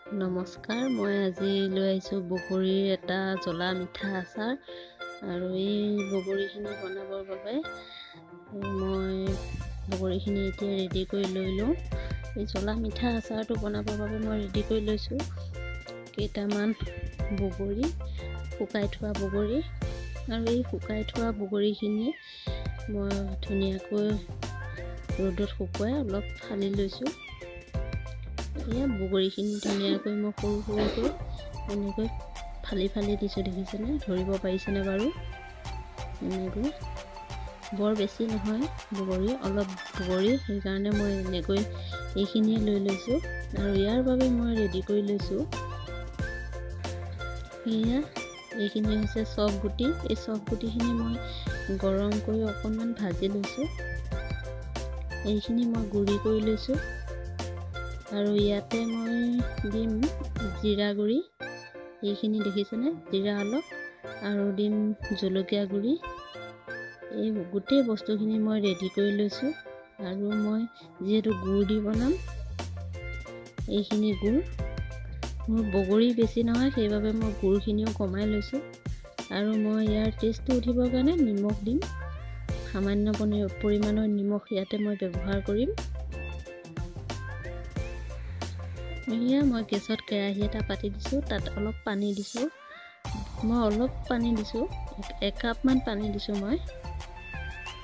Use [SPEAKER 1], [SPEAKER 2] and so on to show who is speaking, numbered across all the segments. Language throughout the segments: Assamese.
[SPEAKER 1] নমস্কাৰ, মই আজি লৈ আহিছোঁ বগৰীৰ এটা জ্বলা মিঠা আচাৰ। আৰু এই বগৰীখিনি বনাবৰ বাবে মই বগৰীখিনি এতিয়া ৰেডি কৰি লৈ লওঁ। এই জ্বলা মিঠা আচাৰটো বনাবৰ বাবে মই ৰেডি কৰি লৈছোঁ কেইটামান বগৰী, শুকাই থোৱা বগৰী। আৰু এই শুকাই থোৱা বগৰীখিনি মই ধুনীয়াকৈ ৰ'দত শুকুৱাই অলপ ফালি লৈছোঁ। এয়া বগৰীখিনি ধুনীয়াকৈ মই সৰু সৰুকৈ এনেকৈ ফালি দিছোঁ, দেখিছেনে? ধৰিব পাৰিছেনে বাৰু? এনেকৈ বৰ বেছি নহয় বগৰী, অলপ বগৰী, সেইকাৰণে মই এনেকৈ এইখিনিয়ে লৈ লৈছোঁ। আৰু ইয়াৰ বাবে মই ৰেডি কৰি লৈছোঁ এয়া এইখিনি হৈছে চফ গুটি। এই চফ গুটিখিনি মই গৰম কৰি অকণমান ভাজি লৈছোঁ। এইখিনি মই গুড়ি কৰি লৈছোঁ। আৰু ইয়াতে মই দিম জিৰা গুড়ি, এইখিনি দেখিছেনে? জিৰা অলপ, আৰু দিম জলকীয়া গুড়ি। এই গোটেই বস্তুখিনি মই ৰেডি কৰি লৈছোঁ। আৰু মই যিহেতু গুড় দি বনাম, এইখিনি গুড় মোৰ বগৰী বেছি নহয়, সেইবাবে মই গুড়খিনিও কমাই লৈছোঁ। আৰু মই ইয়াৰ টেষ্টটো উঠিবৰ কাৰণে নিমখ দিম, সামান্য পৰিমাণৰ নিমখ ইয়াতে মই ব্যৱহাৰ কৰিম। এয়া মই গেছত কেৰাহী এটা পাতি দিছোঁ, তাত অলপ পানী দিছোঁ। মই অলপ পানী দিছোঁ, 1 কাপমান পানী দিছোঁ মই।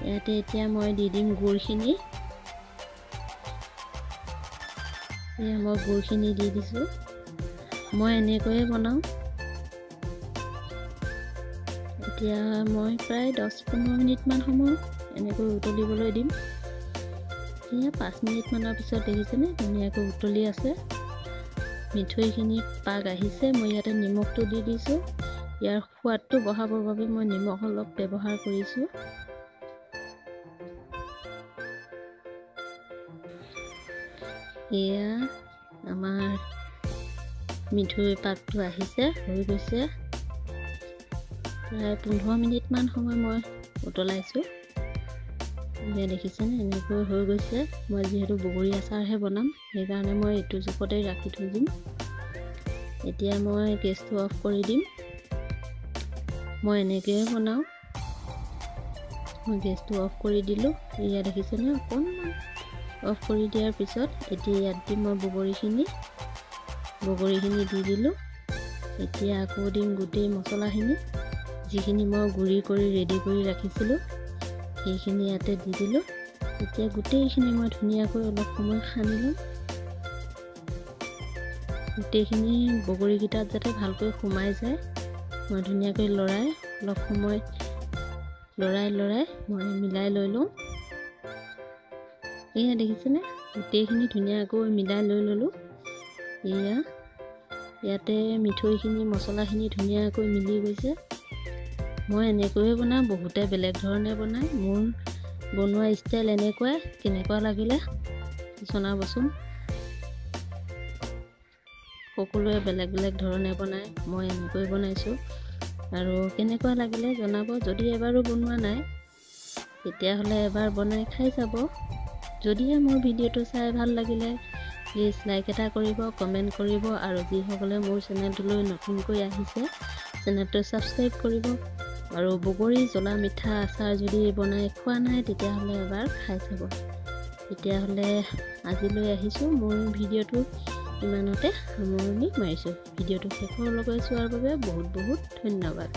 [SPEAKER 1] ইয়াতে এতিয়া মই দি দিম গুড়খিনি। এয়া মই গুড়খিনি দি দিছোঁ। মই এনেকৈয়ে বনাওঁ। এতিয়া মই প্ৰায় 10-15 মিনিটমান সময় এনেকৈ উতলিবলৈ দিম। এয়া 5 মিনিটমানৰ পিছত দেখিছেনে ধুনীয়াকৈ উতলি আছে। মিঠৈখিনি পাক আহিছে। মই ইয়াতে নিমখটো দি দিছোঁ। ইয়াৰ সোৱাদটো বঢ়াবৰ বাবে মই নিমখ অলপ ব্যৱহাৰ কৰিছোঁ। এয়া আমাৰ মিঠৈ পাকটো আহিছে, হৈ গৈছে। প্ৰায় 15 মিনিটমান সময় মই উতলাইছোঁ। এতিয়া দেখিছেনে এনেকৈ হৈ গৈছে। মই যিহেতু বগৰী আচাৰহে বনাম, সেইকাৰণে মই এইটো জোখতে ৰাখি থৈ দিম। এতিয়া মই গেছটো অফ কৰি দিম। মই এনেকৈয়ে বনাওঁ। মই গেছটো অফ কৰি দিলোঁ। এয়া দেখিছেনে অকণমান অফ কৰি দিয়াৰ পিছত এতিয়া ইয়াত দিম মই বগৰীখিনি দি দিলোঁ। এতিয়া আকৌ দিম গোটেই মছলাখিনি, যিখিনি মই গুড়ি কৰি ৰেডি কৰি ৰাখিছিলোঁ, সেইখিনি ইয়াতে দি দিলোঁ। এতিয়া গোটেইখিনি মই ধুনীয়াকৈ অলপ সময় সানি ল'ম। গোটেইখিনি বগৰীকেইটাত যাতে ভালকৈ সোমাই যায়, মই ধুনীয়াকৈ অলপ সময় লৰাই মই মিলাই লৈ লওঁ। এয়া দেখিছেনে গোটেইখিনি ধুনীয়াকৈ মিলাই লৈ ল'লোঁ। ইয়াতে মিঠৈখিনি, মছলাখিনি ধুনীয়াকৈ মিলি গৈছে। মই এনেকৈয়ে বনাওঁ, বহুতে বেলেগ ধৰণে বনায়। মোৰ বনোৱা ষ্টাইল এনেকুৱাই। কেনেকুৱা লাগিলে জনাবচোন। সকলোৱে বেলেগ ধৰণে বনায়, মই এনেকৈ বনাইছোঁ। আৰু কেনেকুৱা লাগিলে জনাব। যদি এবাৰো বনোৱা নাই, তেতিয়াহ'লে এবাৰ বনাই খাই চাব। যদিহে মোৰ ভিডিঅ'টো চাই ভাল লাগিলে, প্লিজ লাইক এটা কৰিব, কমেণ্ট কৰিব। আৰু যিসকলে মোৰ চেনেলটোলৈ নতুনকৈ আহিছে, চেনেলটো ছাবস্ক্ৰাইব কৰিব। আৰু বগৰী জ্বলা মিঠা আচাৰ যদি বনাই খোৱা নাই, তেতিয়াহ'লে এবাৰ খাই চাব। তেতিয়াহ'লে আজিলৈ আহিছোঁ। মোৰ ভিডিঅ'টো ইমানতে সামৰণি মাৰিছোঁ। ভিডিঅ'টো শেষলৈকে চোৱাৰ বাবে বহুত ধন্যবাদ।